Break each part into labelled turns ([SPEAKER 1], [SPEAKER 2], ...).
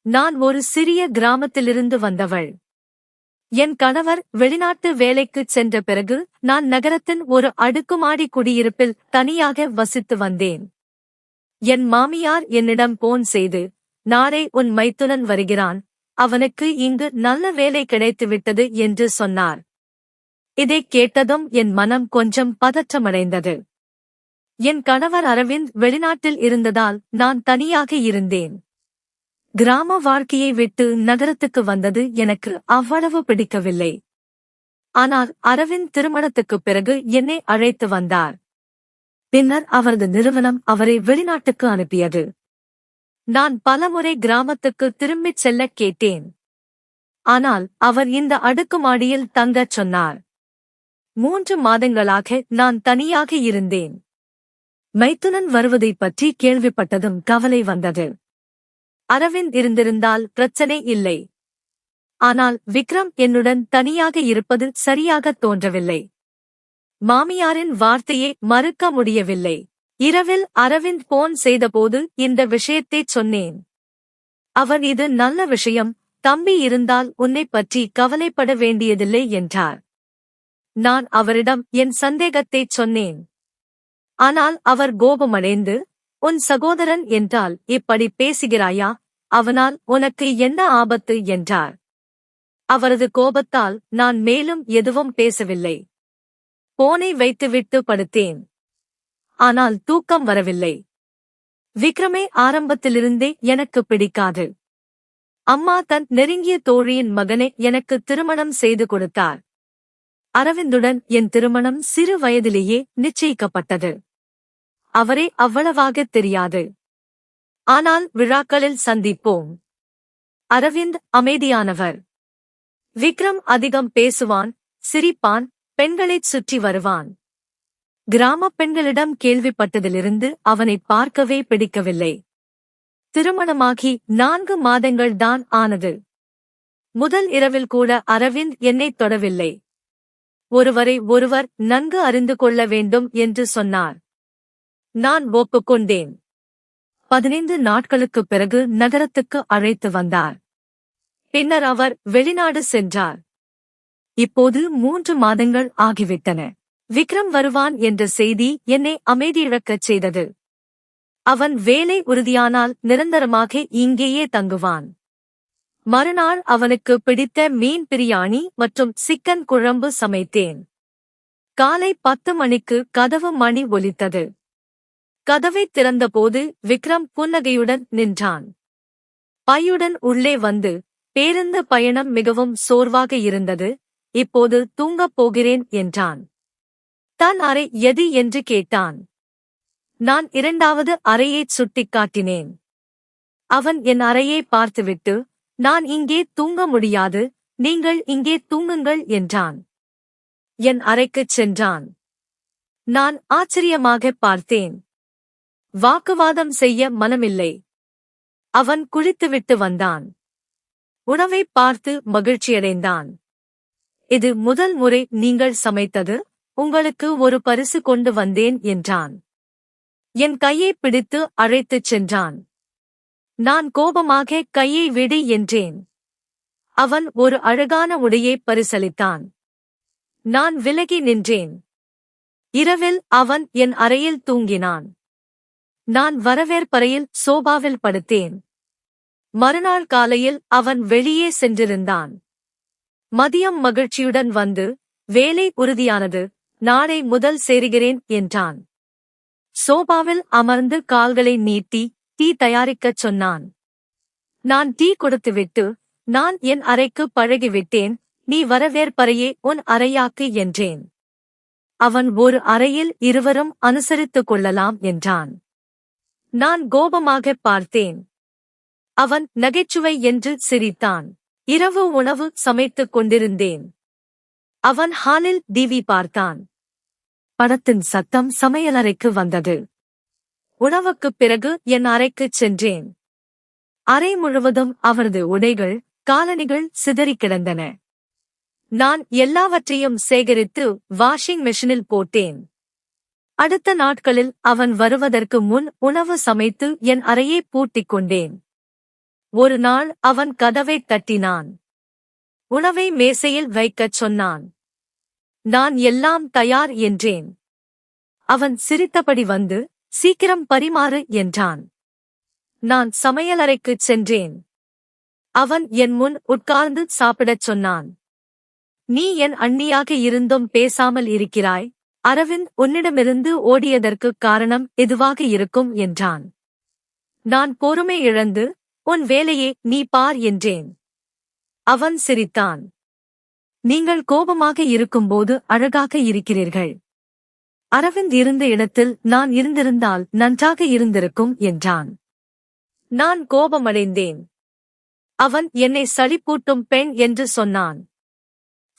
[SPEAKER 1] நான் ஒரு சிறிய கிராமத்திலிருந்து வந்தவள். என் கணவர் வெளிநாட்டு வேலைக்குச் சென்ற பிறகு நான் நகரத்தின் ஒரு அடுக்குமாடி குடியிருப்பில் தனியாக வசித்து வந்தேன். என் மாமியார் என்னிடம் போன் செய்து, நாளை உன் மைத்துனன் வருகிறான், அவனுக்கு இங்கு நல்ல வேலை கிடைத்துவிட்டது என்று சொன்னார். இதைக் கேட்டதும் என் மனம் கொஞ்சம் பதற்றமடைந்தது. என் கணவர் அரவிந்த் வெளிநாட்டில் இருந்ததால் நான் தனியாக இருந்தேன். கிராம வாழ்க்கையை விட்டு நகரத்துக்கு வந்தது எனக்கு அவ்வளவு பிடிக்கவில்லை. ஆனால் அரவிந்த் திருமணத்துக்குப் பிறகு என்னை அழைத்து வந்தார். பின்னர் அவரது நிறுவனம் அவரை வெளிநாட்டுக்கு அனுப்பியது. நான் பலமுறை கிராமத்துக்கு திரும்பிச் செல்லக் கேட்டேன். ஆனால் அவர் இந்த அடுக்குமாடியில் தங்கச் சொன்னார். 3 மாதங்களாக நான் தனியாக இருந்தேன். மைத்துனன் வருவதைப் பற்றி கேள்விப்பட்டதும் கவலை வந்தது. அரவிந்த் இருந்திருந்தால் பிரச்சனை இல்லை. ஆனால் விக்ரம் என்னுடன் தனியாக இருப்பது சரியாகத் தோன்றவில்லை. மாமியாரின் வார்த்தையை மறுக்க முடியவில்லை. இரவில் அரவிந்த் போன் செய்தபோது இந்த விஷயத்தைச் சொன்னேன். அவர் இது நல்ல விஷயம், தம்பி இருந்தால் உன்னைப் பற்றி கவலைப்பட வேண்டியதில்லை என்றார். நான் அவரிடம் என் சந்தேகத்தைச் சொன்னேன். ஆனால் அவர் கோபமடைந்து, உன் சகோதரன் என்றால் இப்படி பேசுகிறாயா, அவனால் உனக்கு என்ன ஆபத்து என்றார். அவரது கோபத்தால் நான் மேலும் எதுவும் பேசவில்லை. போனை வைத்துவிட்டு படுத்தேன். ஆனால் தூக்கம் வரவில்லை. விக்ரமே ஆரம்பத்திலிருந்தே எனக்கு பிடிக்காது. அம்மா தன் நெருங்கிய தோழியின் மகனை எனக்கு திருமணம் செய்து கொடுத்தார். அரவிந்துடன் என் திருமணம் சிறு வயதிலேயே நிச்சயிக்கப்பட்டது. அவரே அவ்வளவாகத் தெரியாது. ஆனால் விழாக்களில் சந்திப்போம். அரவிந்த் அமைதியானவர். விக்ரம் அதிகம் பேசுவான், சிரிப்பான், பெண்களைச் சுற்றி வருவான். கிராமப் பெண்களிடம் கேள்விப்பட்டதிலிருந்து அவனைப் பார்க்கவே பிடிக்கவில்லை. திருமணமாகி 4 மாதங்கள் தான் ஆனது. முதல் இரவில் கூட அரவிந்த் என்னைத் தொடவில்லை. ஒருவரை ஒருவர் நன்கு அறிந்து கொள்ள வேண்டும் என்று சொன்னார். நான் ஒப்புக்கொண்டேன். 15 நாட்களுக்குப் பிறகு நகரத்துக்கு அழைத்து வந்தார். பின்னர் அவர் வெளிநாடு சென்றார். இப்போது 3 மாதங்கள் ஆகிவிட்டன. விக்ரம் வருவான் என்ற செய்தி என்னை அமைதியிழக்கச் செய்தது. அவன் வேலை உறுதியானால் நிரந்தரமாக இங்கேயே தங்குவான். மறுநாள் அவனுக்கு பிடித்த மீன் பிரியாணி மற்றும் சிக்கன் குழம்பு சமைத்தேன். காலை 10 மணிக்கு கதவு மணி ஒலித்தது. கதவைத் திறந்தபோது விக்ரம் புன்னகையுடன் நின்றான். பையுடன் உள்ளே வந்து, பேருந்து பயணம் மிகவும் சோர்வாக இருந்தது, இப்போது தூங்கப் போகிறேன் என்றான். தன் அறை எது என்று கேட்டான். நான் 2வது அறையைச் சுட்டிக்காட்டினேன். அவன் என் அறையை பார்த்துவிட்டு, நான் இங்கே தூங்க முடியாது, நீங்கள் இங்கே தூங்குங்கள் என்றான். என் அறைக்குச் சென்றான். நான் ஆச்சரியமாகப் பார்த்தேன். வாக்குவாதம் செய்ய மனமில்லை. அவன் குளித்துவிட்டு வந்தான். உணவைப் பார்த்து மகிழ்ச்சியடைந்தான். இது முதல் முறை நீங்கள் சமைத்தது, உங்களுக்கு ஒரு பரிசு கொண்டு வந்தேன் என்றான். என் கையைப் பிடித்து அழைத்துச் சென்றான். நான் கோபமாக கையை விடு என்றேன். அவன் ஒரு அழகான உடையைப் பரிசளித்தான். நான் விலகி நின்றேன். இரவில் அவன் என் அறையில் தூங்கினான். நான் வரவேற்பறையில் சோபாவில் படுத்தேன். மறுநாள் காலையில் அவன் வெளியே சென்றிருந்தான். மதியம் மகிழ்ச்சியுடன் வந்து, வேலை உறுதியானது, நாளை முதல் சேருகிறேன் என்றான். சோபாவில் அமர்ந்து கால்களை நீட்டி டீ தயாரிக்கச் சொன்னான். நான் டீ கொடுத்துவிட்டு, நான் என் அறைக்கு பழகிவிட்டேன், நீ வரவேற்பறையே உன் அறையாக்கு என்றேன். அவன் ஒரு அறையில் இருவரும் அனுசரித்துக் கொள்ளலாம் என்றான். நான் கோபமாகப் பார்த்தேன். அவன் நகைச்சுவை என்று சிரித்தான். இரவு உணவு சமைத்துக் கொண்டிருந்தேன். அவன் ஹாலில் டிவி பார்த்தான். படத்தின் சத்தம் சமையலறைக்கு வந்தது. உணவுக்குப் பிறகு என் அறைக்குச் சென்றேன். அறை முழுவதும் அவரது உடைகள், காலணிகள் சிதறிக் கிடந்தன. நான் எல்லாவற்றையும் சேகரித்து வாஷிங் மெஷினில் போட்டேன். அடுத்த நாட்களில் அவன் வருவதற்கு முன் உணவு சமைத்து என் அறையை பூட்டிக் கொண்டேன். ஒரு நாள் அவன் கதவைத் தட்டினான். உணவை மேசையில் வைக்கச் சொன்னான். நான் எல்லாம் தயார் என்றேன். அவன் சிரித்தபடி வந்து, சீக்கிரம் பரிமாறு என்றான். நான் சமையலறைக்குச் சென்றேன். அவன் என் முன் உட்கார்ந்து சாப்பிடச் சொன்னான். நீ என் அண்ணியாக இருந்தும் பேசாமல் இருக்கிறாய். அரவிந்த் உன்னிடமிருந்து ஓடியதற்குக் காரணம் எதுவாக இருக்கும் என்றான். நான் பொறுமை இழந்து, உன் வேலையை நீ பார் என்றேன். அவன் சிரித்தான். நீங்கள் கோபமாக இருக்கும்போது அழகாக இருக்கிறீர்கள். அரவிந்த் இருந்த இடத்தில் நான் இருந்திருந்தால் நன்றாக இருந்திருக்கும் என்றான். நான் கோபமடைந்தேன். அவன் என்னை சளிப்பூட்டும் பெண் என்று சொன்னான்.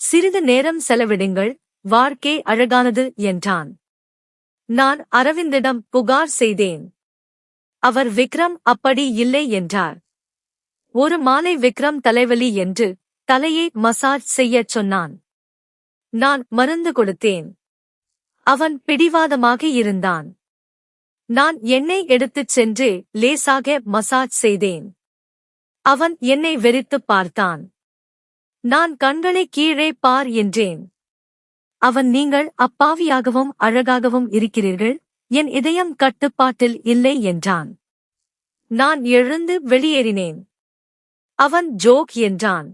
[SPEAKER 1] சிறிது நேரம் செலவிடுங்கள், வாழ்க்கை அழகானது என்றான். நான் அரவிந்திடம் புகார் செய்தேன். அவர் விக்ரம் அப்படி இல்லை என்றார். ஒரு மாலை விக்ரம் தலைவலி என்று தலையை மசாஜ் செய்யச் சொன்னான். நான் மருந்து கொடுத்தேன். அவன் பிடிவாதமாக இருந்தான். நான் எண்ணெய் எடுத்துச் சென்று லேசாக மசாஜ் செய்தேன். அவன் என்னை வெறித்துப் பார்த்தான். நான் கண்களை கீழே பார் என்றேன். அவன் நீங்கள் அப்பாவியாகவும் அழகாகவும் இருக்கிறீர்கள், என் இதயம் கட்டுப்பாட்டில் இல்லை என்றான். நான் எழுந்து வெளியேறினேன். அவன் ஜோக் என்றான்.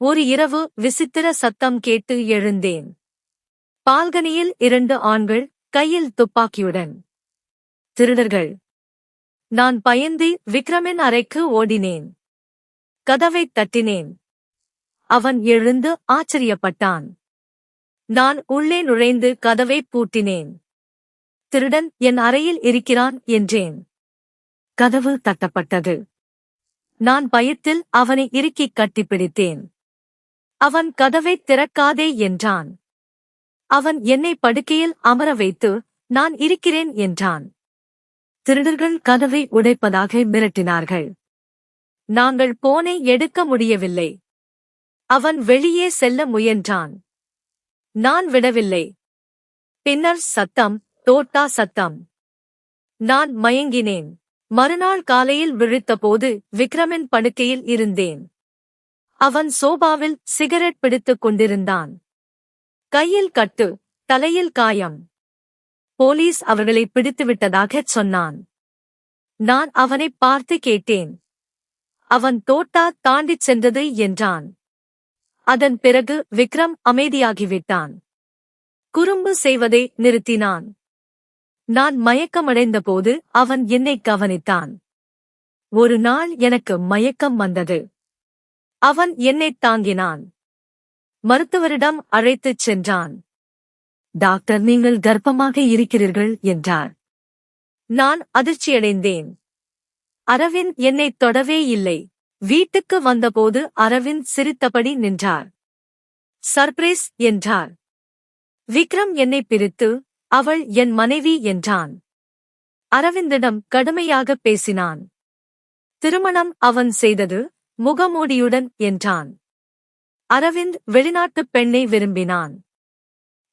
[SPEAKER 1] ஒரு இரவு விசித்திர சத்தம் கேட்டு எழுந்தேன். பால்கனியில் 2 ஆண்கள், கையில் துப்பாக்கியுடன். திருடர்கள். நான் பயந்து விக்ரமின் அறைக்கு ஓடினேன். கதவைத் தட்டினேன். அவன் எழுந்து ஆச்சரியப்பட்டான். நான் உள்ளே நுழைந்து கதவைப் பூட்டினேன். திருடன் என் அறையில் இருக்கிறான் என்றேன். கதவு தட்டப்பட்டது. நான் பயத்தில் அவனை இறுக்கிக் கட்டிப்பிடித்தேன். அவன் கதவைத் திறக்காதே என்றான். அவன் என்னை படுக்கையில் அமர வைத்து, நான் இருக்கிறேன் என்றான். திருடர்கள் கதவை உடைப்பதாக மிரட்டினார்கள். நாங்கள் போனை எடுக்க முடியவில்லை. அவன் வெளியே செல்ல முயன்றான். நான் விடவில்லை. பின்னர் சத்தம், தோட்டா சத்தம். நான் மயங்கினேன். மறுநாள் காலையில் விழித்தபோது விக்ரமின் படுக்கையில் இருந்தேன். அவன் சோபாவில் சிகரெட் பிடித்துக் கொண்டிருந்தான். கையில் கட்டு, தலையில் காயம். போலீஸ் அவர்களை பிடித்துவிட்டதாகச் சொன்னான். நான் அவனைப் பார்த்து கேட்டேன். அவன் தோட்டா தாண்டிச் சென்றது என்றான். அதன் பிறகு விக்ரம் அமைதியாகிவிட்டான். குறும்பு செய்வதை நிறுத்தினான். நான் மயக்கமடைந்தபோது அவன் என்னைக் கவனித்தான். ஒரு நாள் எனக்கு மயக்கம் வந்தது. அவன் என்னைத் தாங்கினான். மருத்துவரிடம் அழைத்துச் சென்றான். டாக்டர், நீங்கள் கர்ப்பமாக இருக்கிறீர்கள் என்றார். நான் அதிர்ச்சியடைந்தேன். அரவிந்த் என்னைத் தொடவே இல்லை. வீட்டுக்கு வந்தபோது அரவிந்த் சிரித்தபடி நின்றார். சர்ப்ரைஸ் என்றார். விக்ரம் என்னைப் பிரித்து, அவள் என் மனைவி என்றான். அரவிந்திடம் கடுமையாக பேசினான். திருமணம் அவன் செய்தது, முகமூடியுடன் என்றான். அரவிந்த் வெளிநாட்டுப் பெண்ணை விரும்பினான்.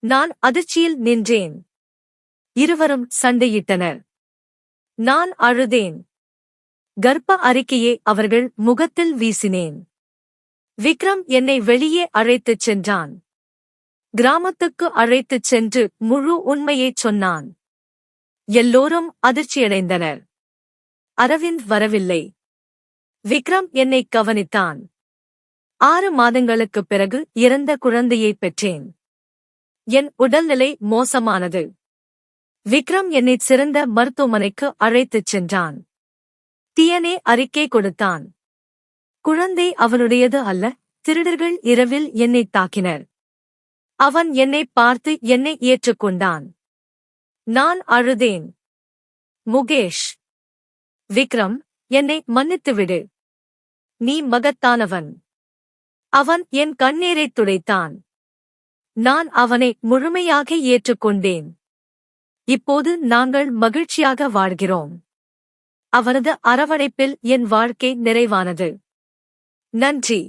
[SPEAKER 1] நான் அதிர்ச்சியில் நின்றேன். இருவரும் சண்டையிட்டனர். நான் அழுதேன். கர்ப்ப அறிக்கையை அவர்கள் முகத்தில் வீசினேன். விக்ரம் என்னை வெளியே அழைத்துச் சென்றான். கிராமத்துக்கு அழைத்துச் சென்று முழு உண்மையைச் சொன்னான். எல்லோரும் அதிர்ச்சியடைந்தனர். அரவிந்த் வரவில்லை. விக்ரம் என்னைக் கவனித்தான். 6 மாதங்களுக்குப் பிறகு இறந்த குழந்தையைப் பெற்றேன். என் உடல்நிலை மோசமானது. விக்ரம் என்னைச் சிறந்த மருத்துவமனைக்கு அழைத்துச் சென்றான். டிஎன்ஏ அறிக்கை கொடுத்தான். குழந்தை அவனுடையது அல்ல. திருடர்கள் இரவில் என்னைத் தாக்கினர். அவன் என்னைப் பார்த்து என்னை ஏற்றுக்கொண்டான். நான் அழுதேன். முகேஷ். விக்ரம், என்னை மன்னித்துவிடு. நீ மகத்தானவன். அவன் என் கண்ணீரைத் துடைத்தான். நான் அவனை முழுமையாக ஏற்றுக்கொண்டேன். இப்போது நாங்கள் மகிழ்ச்சியாக வாழ்கிறோம். அவரது அரவணைப்பில் என் வாழ்க்கை நிறைவானது. நன்றி.